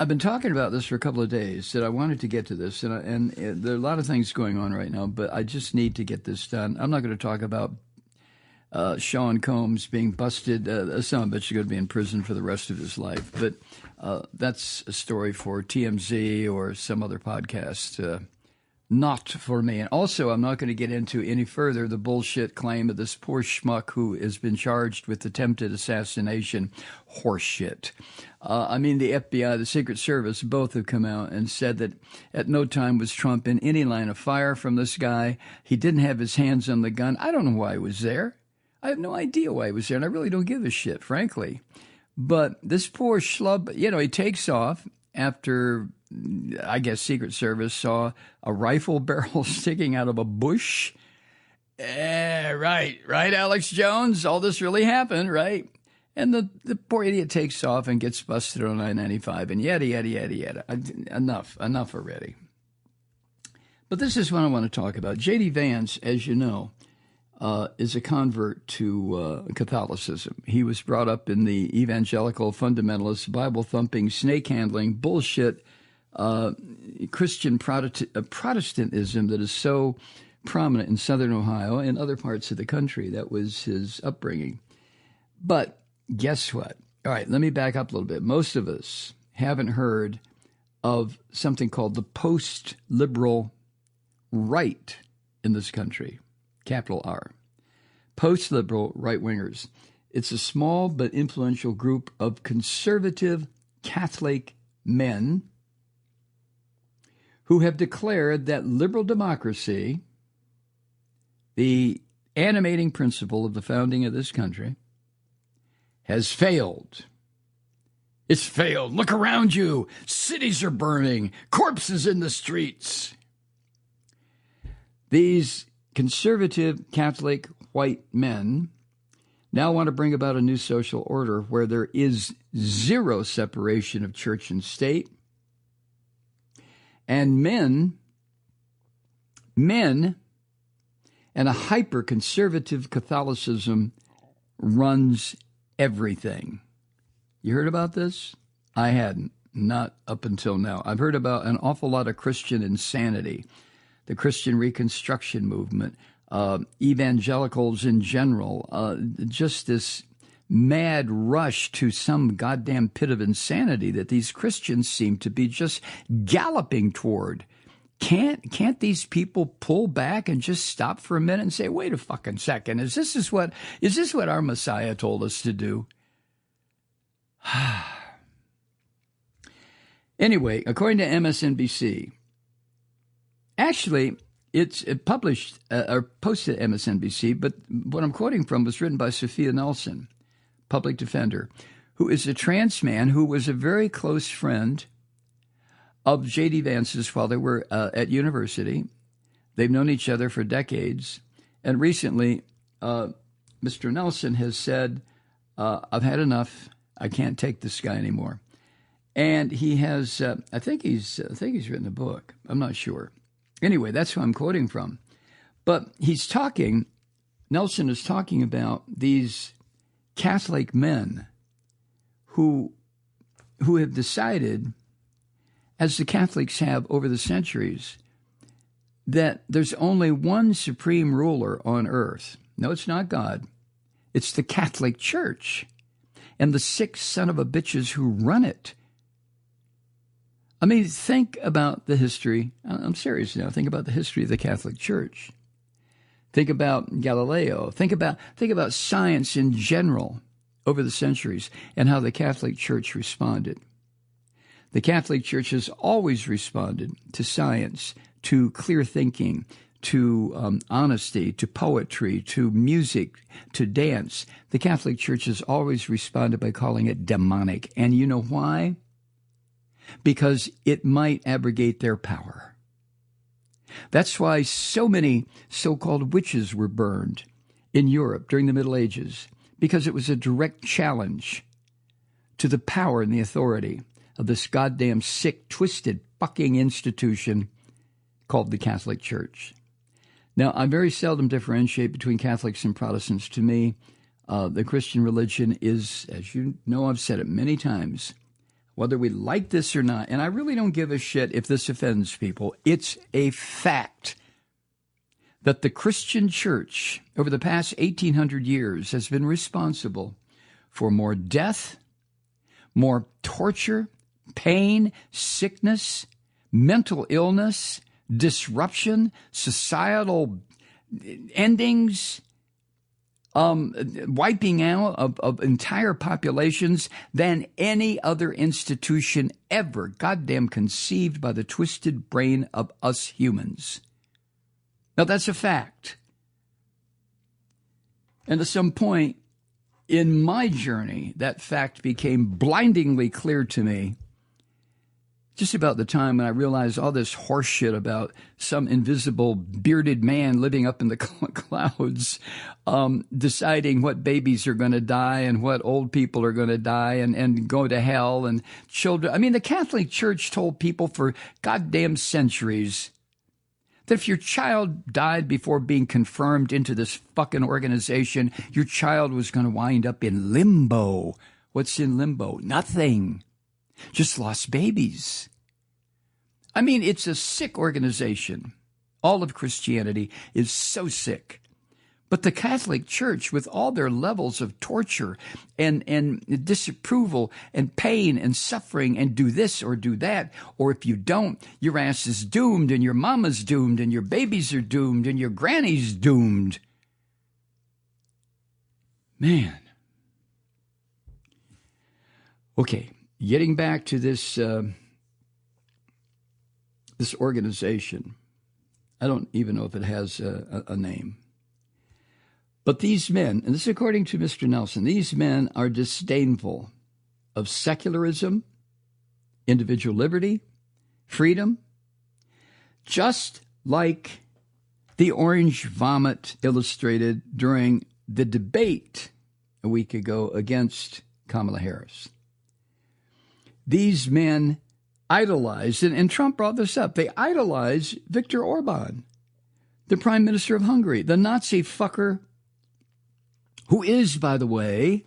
I've been talking about this for a couple of days, that I wanted to get to this, and there are a lot of things going on right now, but I just need to get this done. I'm not going to talk about Sean Combs being busted. Some of it's going to be in prison for the rest of his life, but that's a story for TMZ or some other podcast. Not for me. And also, I'm not going to get into any further the bullshit claim of this poor schmuck who has been charged with attempted assassination. Horseshit. I mean, the FBI, the Secret Service, both have come out and said that at no time was Trump in any line of fire from this guy. He didn't have his hands on the gun. I don't know why he was there. I have no idea why he was there, and I really don't give a shit, frankly. But this poor schlub, he takes off after, I guess, Secret Service saw a rifle barrel sticking out of a bush. Right, Alex Jones? All this really happened, right? And the poor idiot takes off and gets busted on I-95, and yada. Enough already. But this is what I want to talk about. JD Vance, as you know, is a convert to Catholicism. He was brought up in the evangelical, fundamentalist, Bible-thumping, snake-handling, bullshit Christian Protestantism that is so prominent in southern Ohio and other parts of the country. That was his upbringing. But guess what? All right, let me back up a little bit. Most of us haven't heard of something called the post-liberal right in this country. Capital R. Post-liberal right-wingers. It's a small but influential group of conservative Catholic men who have declared that liberal democracy, the animating principle of the founding of this country, has failed. It's failed. Look around you. Cities are burning. Corpses in the streets. These conservative Catholic white men now want to bring about a new social order where there is zero separation of church and state. And men and a hyper-conservative Catholicism runs everything. You heard about this? I hadn't, not up until now. I've heard about an awful lot of Christian insanity, the Christian Reconstruction movement, evangelicals in general, just this mad rush to some goddamn pit of insanity that these Christians seem to be just galloping toward. Can't these people pull back and just stop for a minute and say, wait a fucking second, is this what our Messiah told us to do? Anyway, according to MSNBC, actually, it's published or posted at MSNBC, but what I'm quoting from was written by Sophia Nelson, public defender, who is a trans man who was a very close friend of JD Vance's while they were at university. They've known each other for decades. And recently, Mr. Nelson has said, I've had enough. I can't take this guy anymore. And he has, I think he's written a book. I'm not sure. Anyway, that's who I'm quoting from. But Nelson is talking about these Catholic men who have decided, as the Catholics have over the centuries, that there's only one supreme ruler on earth. No, it's not God. It's the Catholic Church and the 6 son of a bitches who run it. I mean, think about the history. I'm serious now. Think about the history of the Catholic Church. Think about Galileo. Think about science in general over the centuries and how the Catholic Church responded. The Catholic Church has always responded to science, to clear thinking, to honesty, to poetry, to music, to dance. The Catholic Church has always responded by calling it demonic. And you know why? Because it might abrogate their power. That's why so many so-called witches were burned in Europe during the Middle Ages, because it was a direct challenge to the power and the authority of this goddamn sick, twisted fucking institution called the Catholic Church. Now, I very seldom differentiate between Catholics and Protestants. To me, the Christian religion is, as you know, I've said it many times, whether we like this or not, and I really don't give a shit if this offends people, it's a fact that the Christian church over the past 1,800 years has been responsible for more death, more torture, pain, sickness, mental illness, disruption, societal endings, wiping out of entire populations than any other institution ever goddamn conceived by the twisted brain of us humans. Now, that's a fact. And at some point in my journey, that fact became blindingly clear to me just about the time when I realized all this horse shit about some invisible bearded man living up in the clouds, deciding what babies are going to die and what old people are going to die and go to hell and children. I mean, the Catholic Church told people for goddamn centuries that if your child died before being confirmed into this fucking organization, your child was going to wind up in limbo. What's in limbo? Nothing. Just lost babies. I mean, it's a sick organization. All of Christianity is so sick. But the Catholic Church, with all their levels of torture and disapproval and pain and suffering and do this or do that, or if you don't, your ass is doomed and your mama's doomed and your babies are doomed and your granny's doomed. Man. Okay, getting back to this this organization. I don't even know if it has a name. But these men, and this is according to Mr. Nelson, these men are disdainful of secularism, individual liberty, freedom, just like the orange vomit illustrated during the debate a week ago against Kamala Harris. These men idolize, and Trump brought this up, they idolize Viktor Orban, the Prime Minister of Hungary, the Nazi fucker, who is, by the way,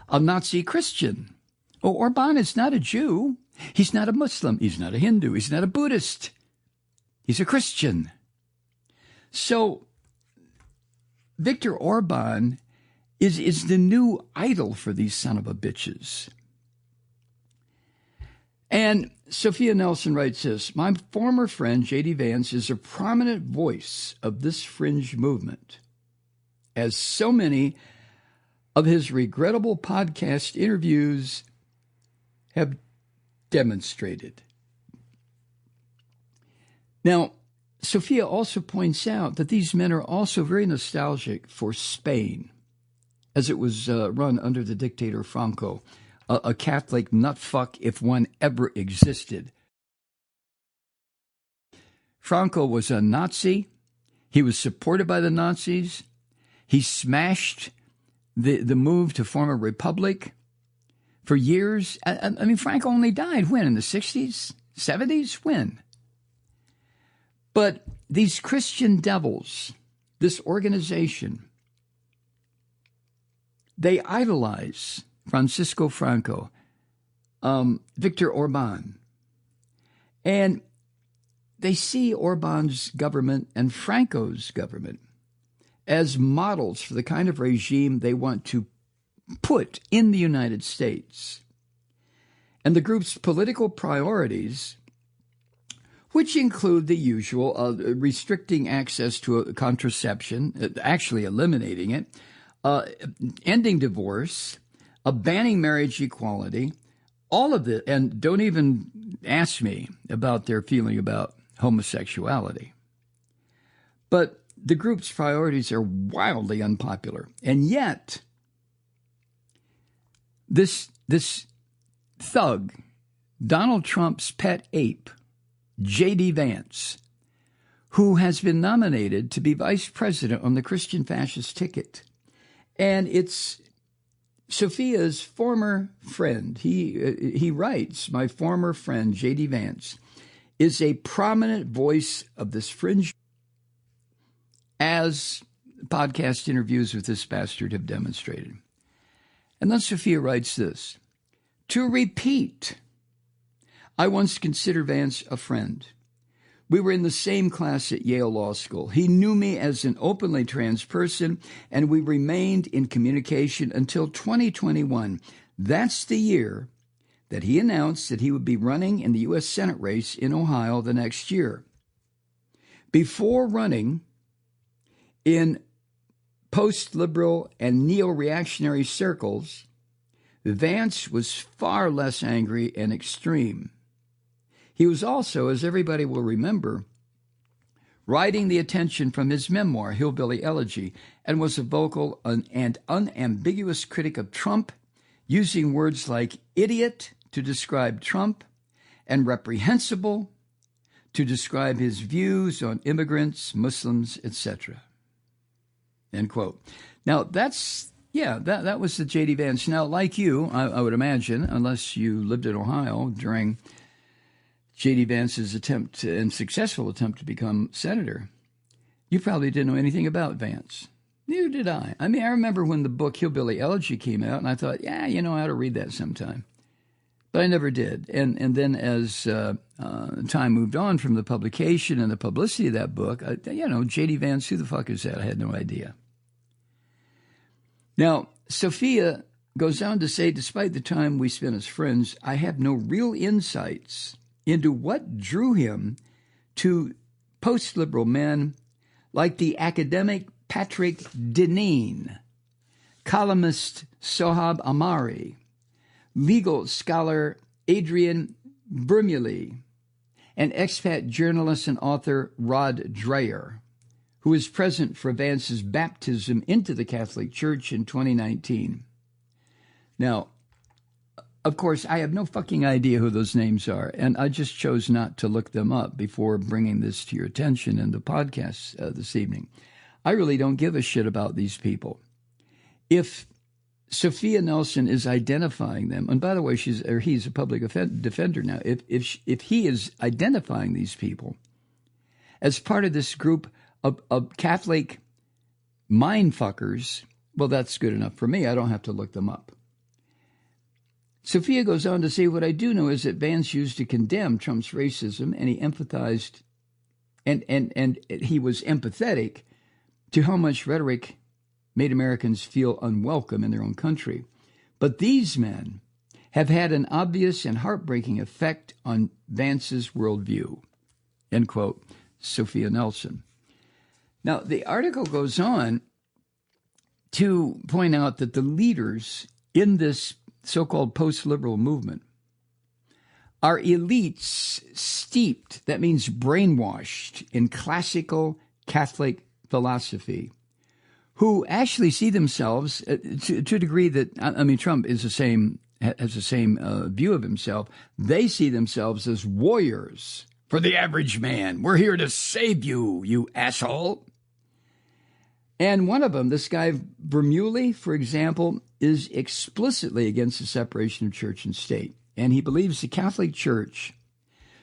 a Nazi Christian. Oh, Orban is not a Jew. He's not a Muslim. He's not a Hindu. He's not a Buddhist. He's a Christian. So Viktor Orban is the new idol for these son of a bitches. And Sophia Nelson writes this, my former friend, JD Vance, is a prominent voice of this fringe movement, as so many of his regrettable podcast interviews have demonstrated. Now, Sophia also points out that these men are also very nostalgic for Spain, as it was run under the dictator Franco, a Catholic nutfuck if one ever existed. Franco was a Nazi. He was supported by the Nazis. He smashed the move to form a republic for years. I mean, Franco only died when? In the 60s? 70s? When? But these Christian devils, this organization, they idolize Francisco Franco, Viktor Orban, and they see Orban's government and Franco's government as models for the kind of regime they want to put in the United States. And the group's political priorities, which include the usual restricting access to contraception, actually eliminating it, ending divorce, banning marriage equality, all of it, and don't even ask me about their feeling about homosexuality. But the group's priorities are wildly unpopular. And yet, this thug, Donald Trump's pet ape, JD Vance, who has been nominated to be vice president on the Christian fascist ticket. And it's Sophia's former friend. He writes, my former friend, JD Vance, is a prominent voice of this fringe, as podcast interviews with this bastard have demonstrated. And then Sophia writes this, to repeat I once considered Vance a friend. We were in the same class at Yale Law School. He knew me as an openly trans person, and we remained in communication until 2021. That's the year that he announced that he would be running in the U.S. Senate race in Ohio the next year. Before running in post-liberal and neo-reactionary circles, Vance was far less angry and extreme. He was also, as everybody will remember, riding the attention from his memoir, Hillbilly Elegy, and was a vocal and unambiguous critic of Trump, using words like idiot to describe Trump and reprehensible to describe his views on immigrants, Muslims, etc. End quote. Now, that was the JD Vance. Now, like you, I would imagine, unless you lived in Ohio during JD Vance's successful attempt to become senator, you probably didn't know anything about Vance. Neither did I. I mean, I remember when the book Hillbilly Elegy came out, and I thought, I ought to read that sometime. But I never did. And then as time moved on from the publication and the publicity of that book, JD Vance, who the fuck is that? I had no idea. Now, Sophia goes on to say, despite the time we spent as friends, I have no real insights into what drew him to post-liberal men like the academic Patrick Deneen, columnist Sohab Amari, legal scholar Adrian Bermuley, and expat journalist and author Rod Dreher, who was present for Vance's baptism into the Catholic Church in 2019. Now, of course, I have no fucking idea who those names are, and I just chose not to look them up before bringing this to your attention in the podcast this evening. I really don't give a shit about these people. If Sophia Nelson is identifying them, and by the way, he's a public defender now. If he is identifying these people as part of this group of Catholic mindfuckers, well, that's good enough for me. I don't have to look them up. Sophia goes on to say, what I do know is that Vance used to condemn Trump's racism, and he empathized, and he was empathetic to how much rhetoric made Americans feel unwelcome in their own country. But these men have had an obvious and heartbreaking effect on Vance's worldview. End quote, Sophia Nelson. Now, the article goes on to point out that the leaders in this so-called post-liberal movement are elites steeped, that means brainwashed, in classical Catholic philosophy, who actually see themselves to a degree that, Trump is has the same view of himself. They see themselves as warriors for the average man. We're here to save you, you asshole. And one of them, this guy Bermuley, for example, is explicitly against the separation of church and state. And he believes the Catholic Church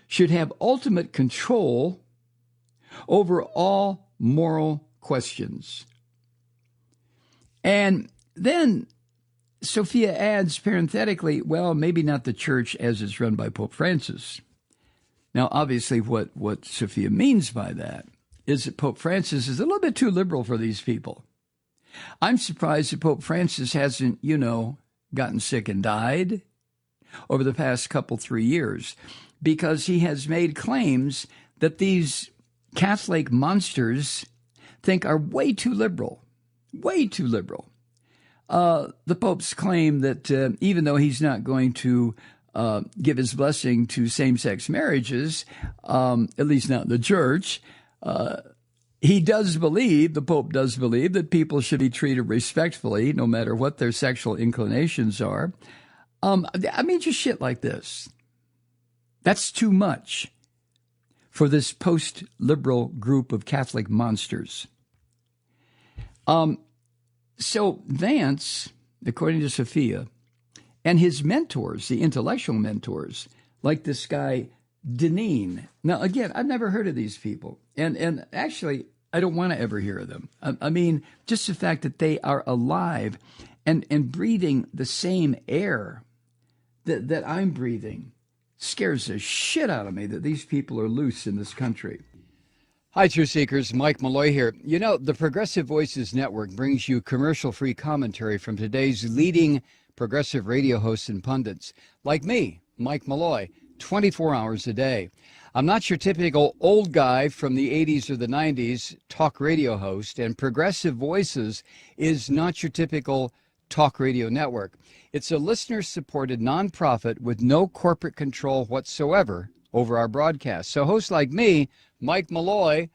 should have ultimate control over all moral questions. And then Sophia adds parenthetically, well, maybe not the church as it's run by Pope Francis. Now, obviously, what Sophia means by that is that Pope Francis is a little bit too liberal for these people. I'm surprised that Pope Francis hasn't, gotten sick and died over the past 3 years, because he has made claims that these Catholic monsters think are way too liberal. Way too liberal. The Pope's claim that even though he's not going to give his blessing to same-sex marriages, at least not in the church, the Pope does believe that people should be treated respectfully no matter what their sexual inclinations are. Just shit like this. That's too much for this post-liberal group of Catholic monsters. So Vance, according to Sophia, and his mentors, the intellectual mentors, like this guy Deneen. Now, again, I've never heard of these people. And actually, I don't want to ever hear of them. Just the fact that they are alive and breathing the same air that I'm breathing Scares the shit out of me that these people are loose in this country. Hi, Truth Seekers. Mike Malloy here. You know, the Progressive Voices Network brings you commercial-free commentary from today's leading progressive radio hosts and pundits, like me, Mike Malloy, 24 hours a day. I'm not your typical old guy from the 80s or the 90s talk radio host, and Progressive Voices is not your typical talk radio network. It's a listener-supported nonprofit with no corporate control whatsoever over our broadcast. So hosts like me, Mike Malloy,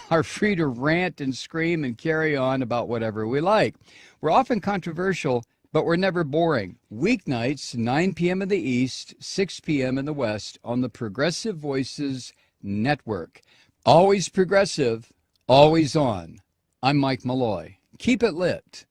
are free to rant and scream and carry on about whatever we like. We're often controversial, but we're never boring. Weeknights, 9 p.m. in the East, 6 p.m. in the West on the Progressive Voices Network. Always progressive, always on. I'm Mike Malloy. Keep it lit.